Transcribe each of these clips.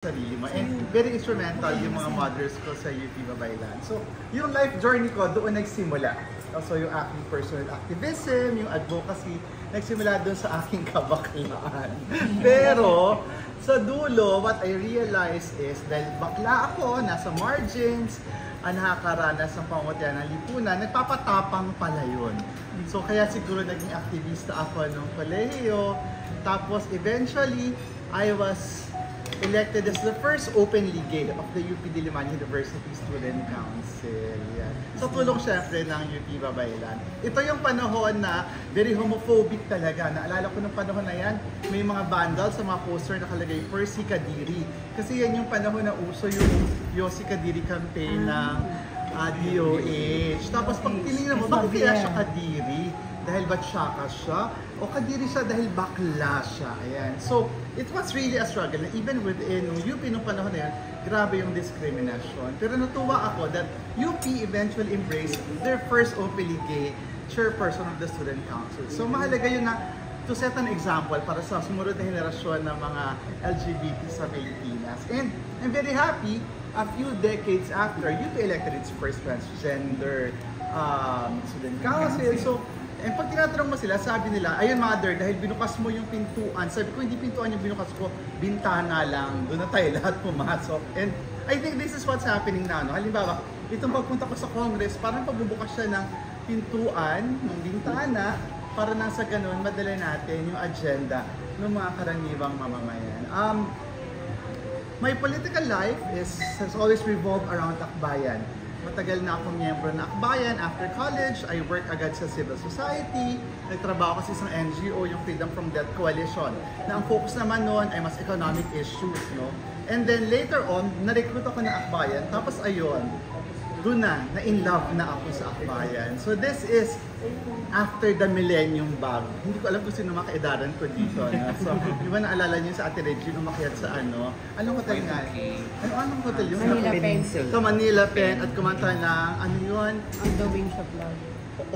sarili mo. And very instrumental yung mga mothers ko sa UP Babaylan. So, yung life journey ko, doon nagsimula. So, yung aking personal activism, yung advocacy, nagsimula doon sa aking kabaklaan. Pero, sa dulo, what I realized is, dahil bakla ako, nasa margins, nakakaranas ng pangutya ng lipunan, nagpapatapang pala yun. So, kaya siguro naging aktivista ako nung kolehiyo. Tapos, eventually, I was elected as the first openly gay of the UP Diliman University Student Council. Yan. So tulong syempre ng UP Babaylan. Ito yung panahon na very homophobic talaga. Naalala ko nung panahon na yan, may mga vandals sa mga poster nakalagay, Percy Kadiri. Kasi yan yung panahon na uso yung Yossi Kadiri campaign ng DOH. Tapos pag tinignan mo, bakit kaya siya Kadiri? Dahil ba tsaka siya? O Kadiri siya dahil bakla siya? Ayan. So, it was really a struggle. Even within UP nung panahon na yan, grabe yung discrimination. Pero natuwa ako that UP eventually embraced their first openly gay chairperson of the student council. So, mahalaga yun na to set an example para sa sumunod na henerasyon ng mga LGBT sa Pilipinas. And I'm very happy, a few decades after, UP elected its first transgender student council. So, and pag tinatanong mo sila, sabi nila, ayun mother, dahil binukas mo yung pintuan. Sabi ko, hindi pintuan yung binukas ko, bintana lang. Doon na tayo lahat pumasok. And I think this is what's happening now. No? Halimbawa, itong pagpunta ko sa Congress, parang pagbubukas siya ng pintuan, ng bintana, para nang sa ganun, madala natin yung agenda ng mga karaniwang mamamayan. My political life has always revolved around Akbayan. Matagal na akong miyembro ng Akbayan. After college, I work agad sa civil society. Nagtrabaho kasi sa NGO, yung Freedom from Debt Coalition. Na ang focus naman noon ay mas economic issues. No? And then later on, na-recruit ako ng Akbayan. Tapos ayun, doon na-in love na ako sa Akbayan. So this is after the millennium bag. Hindi ko alam kung sino makaedaran ko dito. No? So, di ba naalala niyo sa Ate Reggie nung makiat sa anong hotel nga? Anong hotel yun? Manila Pen. Sa Manila Pen at kumanta ng, ano yun? On the Wings of Love.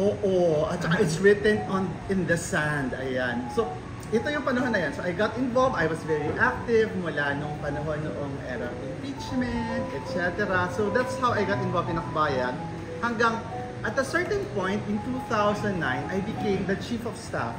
Oo, at saka it's written in the sand. Ayan. So, ito yung panahon na yan. So, I got involved. I was very active mula nung panahon noong era of impeachment, etc. So, that's how I got involved in Akbayan. Hanggang at a certain point, in 2009, I became the Chief of Staff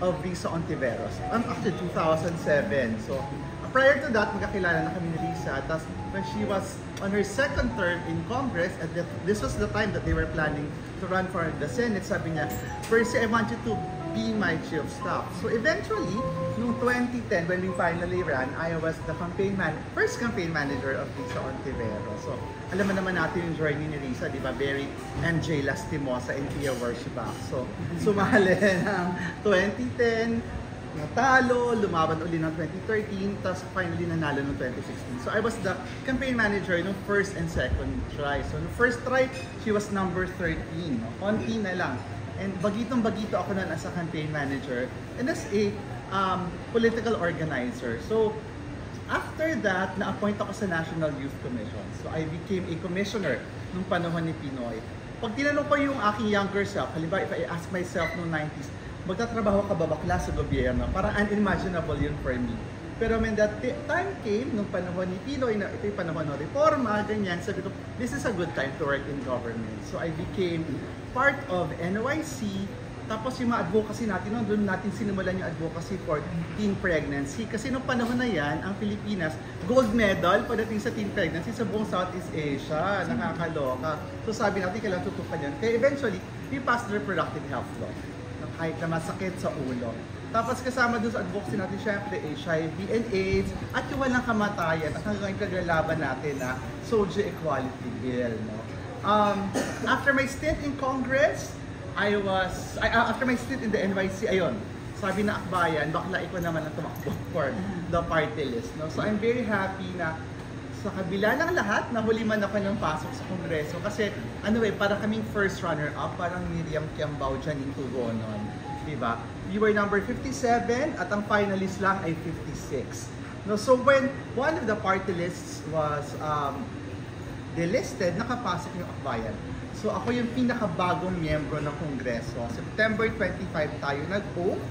of Risa Ontiveros. After 2007. So, prior to that, magkakilala na kami ni Risa. Tapos, when she was on her second term in Congress, and this was the time that they were planning to run for the Senate, sabi niya, Percy, I want you to be my Chief of Staff. So, eventually, noong 2010, when we finally ran, I was the first campaign manager of Risa Ontiveros. So, alam mo naman natin yung journey ni Risa, di ba? Very MJ Lastimosa and Pia Worshback. So, sumali ng 2010, natalo, lumaban uli ng 2013, tapos finally nanalo ng 2016. So I was the campaign manager ng first and second try. So no first try, she was number 13. No? Konti na lang. And bagitong-bagito ako na as a campaign manager and as a political organizer. So after that, na-appoint ako sa National Youth Commission. So I became a commissioner nung panahon ni Pinoy. Pag tinanong ko yung aking younger self, halimbawa if I ask myself noong 90s, magtatrabaho ka ba bakla sa gobyerno? Parang unimaginable yun for me. Pero when that time came, nung panahon ni Pinoy, na ito yung panahon ng reforma, ganyan, sabi ko, this is a good time to work in government. So I became part of NYC. Tapos yung mga advocacy natin, doon natin sinimulan yung advocacy for teen pregnancy. Kasi nung panahon na yan, ang Pilipinas, gold medal pagdating sa teen pregnancy sa buong Southeast Asia. Nakakaloka. So sabi natin, kailangan tutupan yan. Kaya eventually, we passed the reproductive health law. Kahit na masakit sa ulo. Tapos kasama dun sa advocacy natin, syempre, HIV and AIDS, at yung walang kamatayan, at hanggang kaglalaban natin na Social Equality Bill. No? After my stint in Congress, after my stint in the NYC, ayun, sabi na Akbayan, bakla ikaw naman ang tumakbo for the party list. No? So I'm very happy na sa kabila ng lahat, nahuli man ako ng pasok sa Kongreso kasi para kaming first runner-up, parang Miriam Kiambao, Janine Tugonon, diba? We were number 57 at ang finalist lang ay 56. No, so when one of the party lists was delisted, nakapasok yung Akbayan. So ako yung pinakabagong miyembro ng Kongreso. September 25 tayo nag-oath.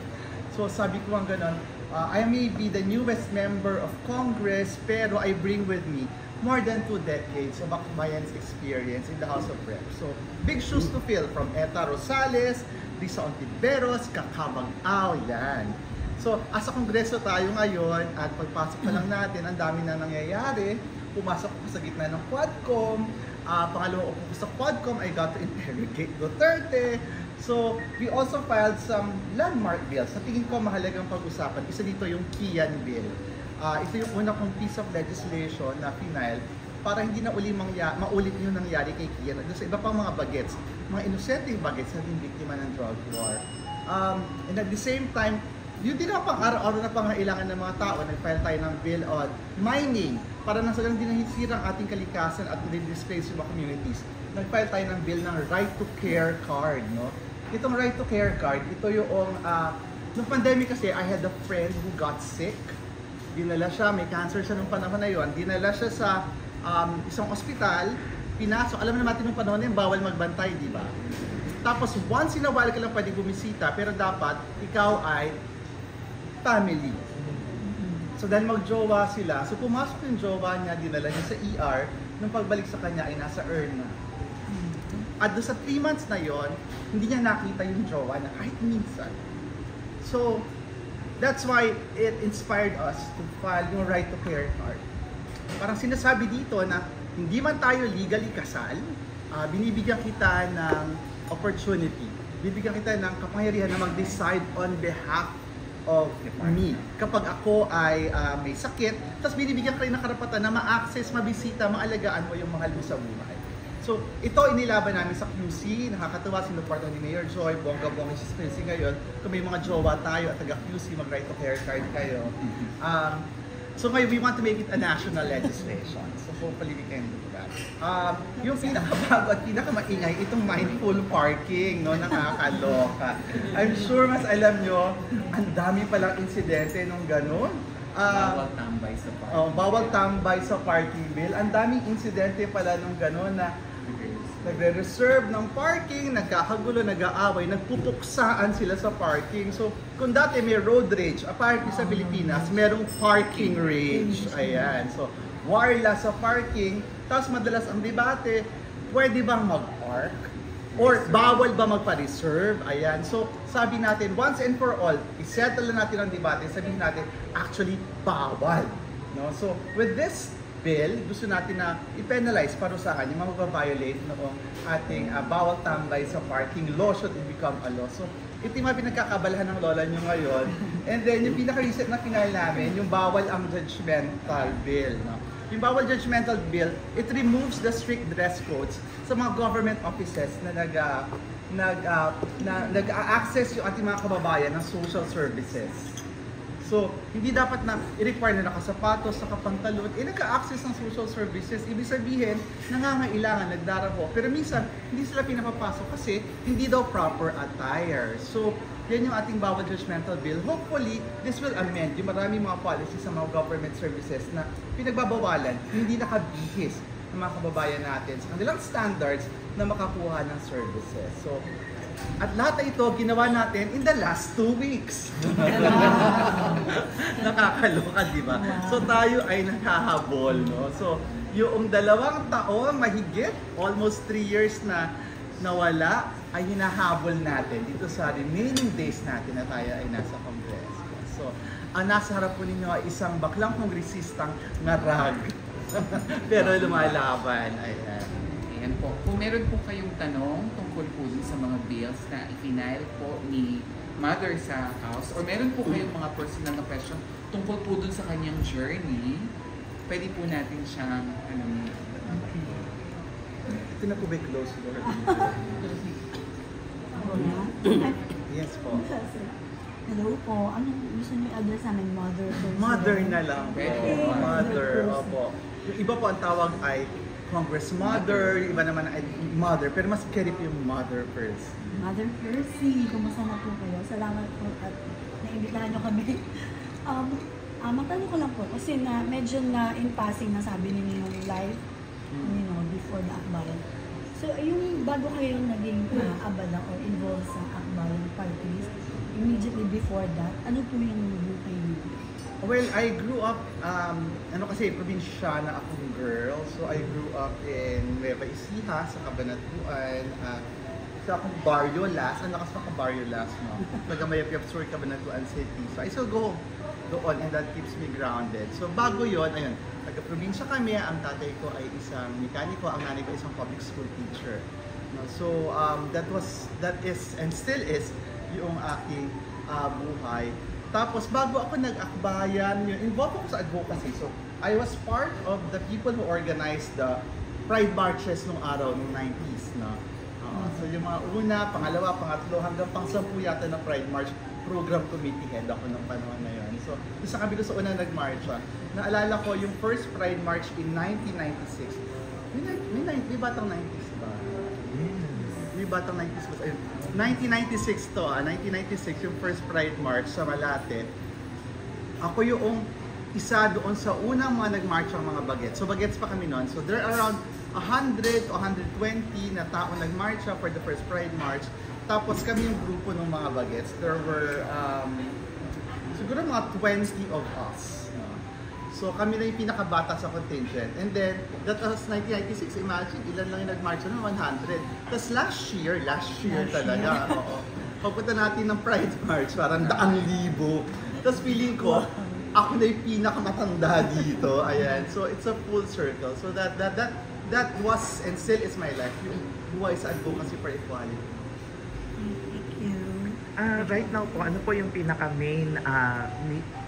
So sabi ko ang ganon, I may be the newest member of Congress, pero I bring with me more than 2 decades of akbayan's experience in the House of Reps. So, big shoes to fill from Eta Rosales, Risa Ontiveros, Kakabang Ao, yan. So, asa kongreso tayo ngayon at pagpasok pa lang natin, ang dami na nangyayari. Pumasok ko sa gitna ng Quadcom. Pangalawa upo ko sa Quadcom, I got to interrogate Duterte. So, we also filed some landmark bills. Sa tingin ko mahalagang pag-usapan. Isa dito yung Kian Bill. Ito yung una kong piece of legislation na final para hindi na maulit yung nangyari kay Kian. Sa iba pang mga bagets, mga inosenteng bagets na din biktima ng drug war. And at the same time, yun din ang pang-araw-araw na pangailangan ng mga tao. Nag-file tayo ng bill on mining para nang salang din ang ating kalikasan at displace yung mga communities. Nag-file tayo ng bill ng right to care card. No? Itong right to care card, ito yung, nung pandemic kasi, I had a friend who got sick. Dinala siya, may cancer siya nung panahon na yon. Dinala siya sa isang ospital, pinasok. Alam naman natin nung panahon na yun, bawal magbantay, di ba? Tapos once in a while ka lang pwede bumisita, pero dapat ikaw ay family. So dahil mag-jowa sila, so pumasok yung jowa niya, dinala niya sa ER, nung pagbalik sa kanya ay nasa urn na. At doon sa 3 months na yon, hindi niya nakita yung jowa na kahit minsan. So, that's why it inspired us to file yung right to care card. Parang sinasabi dito na hindi man tayo legally kasal, binibigyan kita ng opportunity. Bibigyan kita ng kapangyarihan na mag-decide on behalf of me. Kapag ako ay may sakit, tapos binibigyan ka rin ng karapatan na ma-access, mabisita, maalagaan mo yung mahal mo sa buhay. So, ito inilaban namin sa QC. Nakakatawa, sinuportan ni Mayor Joy, bongga-bongga si QC ngayon. Kung may mga jowa tayo at taga-QC, mag-right to care card kayo. So ngayon, we want to make it a national legislation. So hopefully we can do that. Yung pinakabago at pinakamaingay, itong mindful parking, no, nakakaloka. I'm sure mas alam nyo, ang dami palang insidente nung gano'n. Bawal tambay sa parking. Bawal tambay sa parking bill. Ang daming insidente pala nung gano'n na nagre-reserve ng parking, nagkakagulo, nag-aaway, nagpupuksaan sila sa parking. So, kung dati may road rage, apparently sa Pilipinas, merong parking rage. Ayan. So, warla sa parking. Tapos madalas ang debate, pwede bang mag-park? Or bawal ba magpa-reserve? Ayan. So, sabi natin, once and for all, isettle na natin ang debate, sabihin natin, actually, bawal. No? So, with this bill, gusto natin na i-penalize, parusahan yung mga mag-violate noong ating bawal tambay sa parking law should it become a law. So, ito yung mga pinagkakabalahan ng lola nyo ngayon. And then, yung pinaka-recent na final namin, yung bawal ang judgmental bill. No? Yung bawal judgmental bill, it removes the strict dress codes sa mga government offices na nag-access yung ating mga kababayan ng social services. So, hindi dapat na i-require na nakasapatos, nakapantalon, nagka-access ng social services. Ibig sabihin, nangangailangan, nagdaraho. Pero minsan, hindi sila pinapapasok kasi hindi daw proper attire. So, yan yung ating bawal judgmental bill. Hopefully, this will amend yung maraming mga policies sa mga government services na pinagbabawalan, hindi nakabihis ng mga kababayan natin sa kanilang standards na makakuha ng services. So, at lahat na ito, ginawa natin in the last 2 weeks. Nakakaloka, di ba? So tayo ay nakahabol, no? So, yung 2 taon, mahigit, almost 3 years na nawala, ay hinahabol natin dito sa remaining days natin na tayo ay nasa Kongreso. So, ang nasa harap po ninyo ay isang baklang kongresistang ngarag. Pero lumalaban. Ayan. Ayan po. Kung meron po kayong tanong tungkol po dun sa mga bills na i-final po ni Mother sa House, or meron po kayong mga personal na question tungkol po dun sa kanyang journey, pwede po natin siyang Ito na po ba close door? Yes po. Hello po. Anong gusto niyo i-address sa amin? Mother first? Mother na lang po. Okay. Mother, opo. Yung iba po ang tawag ay Congress Mother, yung iba naman ay Mother, pero mas carry po yung Mother first. Mother Percy, kumusta na po kayo? Salamat po at naimbitahan niyo kami. Magtanong ko lang po, kasi na medyo na in passing na sabi ninyo yung live, before the Akbayan. So, yung bago kayo naging abala or involved sa Akbayan parties, immediately before that, ano po yung buhay niyo? Well, I grew up, kasi probinsyana akong girl. So I grew up in Nueva Ecija, sa Cabanatuan. Sa akong Barrio Las, ang lakas ng Barrio Las, no? Nagamayap-yap story Cabanatuan City. So I still go doon and that keeps me grounded. So bago yon, ayun, taga-probinsya kami, ang tatay ko ay isang mekaniko, ang nanay ko isang public school teacher. No? So that is and still is yung aking buhay. Tapos bago ako nag-akbayan, involved ako sa advocacy. So I was part of the people who organized the Pride Marches nung araw, nung 90s. No? So yung mga una, pangalawa, pangatlo, hanggang pang-10 yata na Pride March, program committee head ako nung panahon na yun. So isa kami doon sa unang nag-marcha. Naalala ko yung first Pride March in 1996. May batang 90s ba? May batang 90s ba? 1996 to, 1996 yung first Pride March sa Malate. Ako yung isa doon sa unang mga nag-march ang mga bagets. So bagets pa kami noon. So there are around 100 o 120 na tao nag-march for the first Pride March. Tapos kami yung grupo ng mga bagets. There were siguro mga 20 of us. So kami na yung pinakabata sa contingent. And then, that was 1996. Imagine, ilan lang yung nag-march na 100. Tapos last year talaga. Oo. Pagpunta natin ng Pride March, parang 100,000. Tapos feeling ko, ako na yung pinakamatanda dito. Ayan. So it's a full circle. So that was and still is my life. Yung buhay sa advocacy for equality. Thank you. Right now po, ano po yung pinaka-main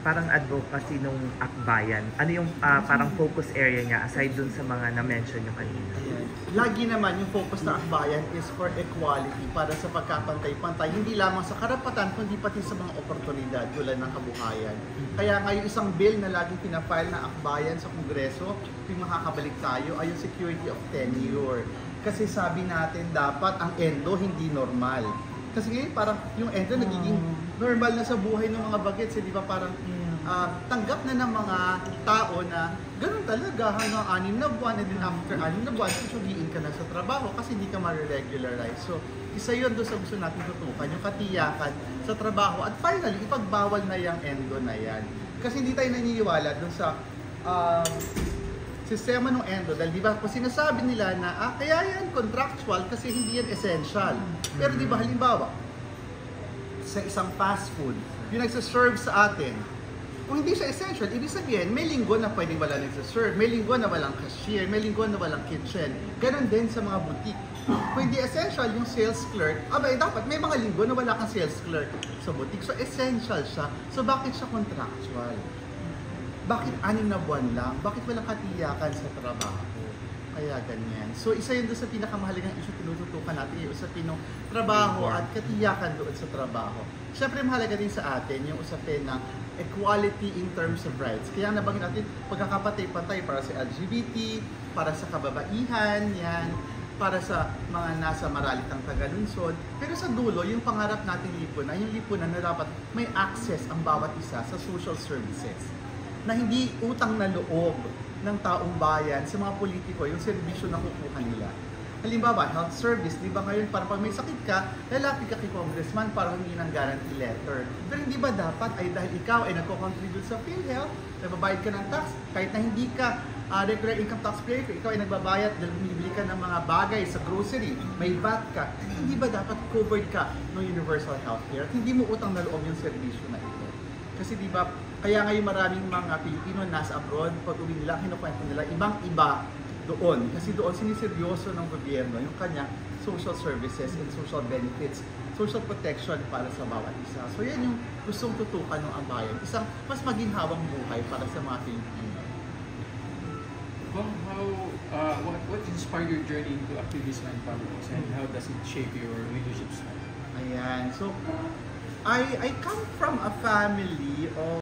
parang advocacy nung akbayan? Ano yung parang focus area niya aside dun sa mga na-mention nyo kanina? Ayan. Lagi naman yung focus ng akbayan is for equality, para sa pagkapantay-pantay, hindi lamang sa karapatan, kundi pati sa mga oportunidad tulad ng kabuhayan. Kaya ngayon isang bill na laging pinafile ng akbayan sa Kongreso, yung makakabalik tayo, ay yung security of tenure. Kasi sabi natin dapat ang endo hindi normal. Kasi ngayon parang yung endo nagiging normal na sa buhay ng mga bagets, di ba? Parang tanggap na ng mga tao na ganun talaga hanggang 6 na buwan, and then after 6 na buwan, susugiin ka na sa trabaho kasi hindi ka ma-regularize. So, isa yun doon sa gusto natin tutukan, yung katiyakan sa trabaho. At finally, ipagbawal na yung endo na yan. Kasi hindi tayo naniniwala doon sa sistema ng endo. Dahil di ba, kung sinasabi nila na kaya yan contractual kasi hindi yan essential. Pero di ba, halimbawa, sa isang fast food, yung nagsaserve sa atin, kung hindi siya essential, ibig sabihin, may linggo na pwedeng wala nagsaserve, may linggo na walang cashier, may linggo na walang kitchen. Ganon din sa mga boutique. Kung hindi essential yung sales clerk, dapat may mga linggo na wala kang sales clerk sa boutique. So essential siya. So bakit siya contractual? Bakit 6 na buwan lang? Bakit walang katiyakan sa trabaho? Kaya ganyan. So isa yun doon sa pinakamahalagang issue tinututukan natin, yung usapin ng trabaho at katiyakan doon sa trabaho. Siyempre mahalaga din sa atin yung usapin ng equality in terms of rights. Kaya nabanggit natin pagkakapatay-patay para sa LGBT, para sa kababaihan, yan, para sa mga nasa maralitang tagalunsod. Pero sa dulo, yung pangarap nating lipunan, yung lipunan na dapat may access ang bawat isa sa social services. Na hindi utang na loob ng taong bayan sa mga politiko yung serbisyo na kukuha nila. Halimbawa, health service, di ba ngayon para pag may sakit ka, lalapit ka kay congressman para humingi ng guarantee letter. Pero hindi ba dapat ay dahil ikaw ay nagko-contribute sa PhilHealth, nagbabayad ka ng tax, kahit na hindi ka regular income taxpayer, ikaw ay nagbabayad dahil bumibili ka ng mga bagay sa grocery, may VAT ka, hindi ba dapat covered ka ng universal healthcare at hindi mo utang na loob yung serbisyo na ito? Kasi di ba, kaya ngayon maraming mga Pilipino nasa abroad, pag uwi nila, kinukwento nila, ibang-iba doon. Kasi doon siniseryoso ng gobyerno yung kanyang social services and social benefits, social protection para sa bawat isa. So yan yung gustong tutukan ng ambayan. Isang mas maginhawang buhay para sa mga Pilipino. What inspired your journey into activism and politics, and how does it shape your leadership style? Ayan. So, I come from a family of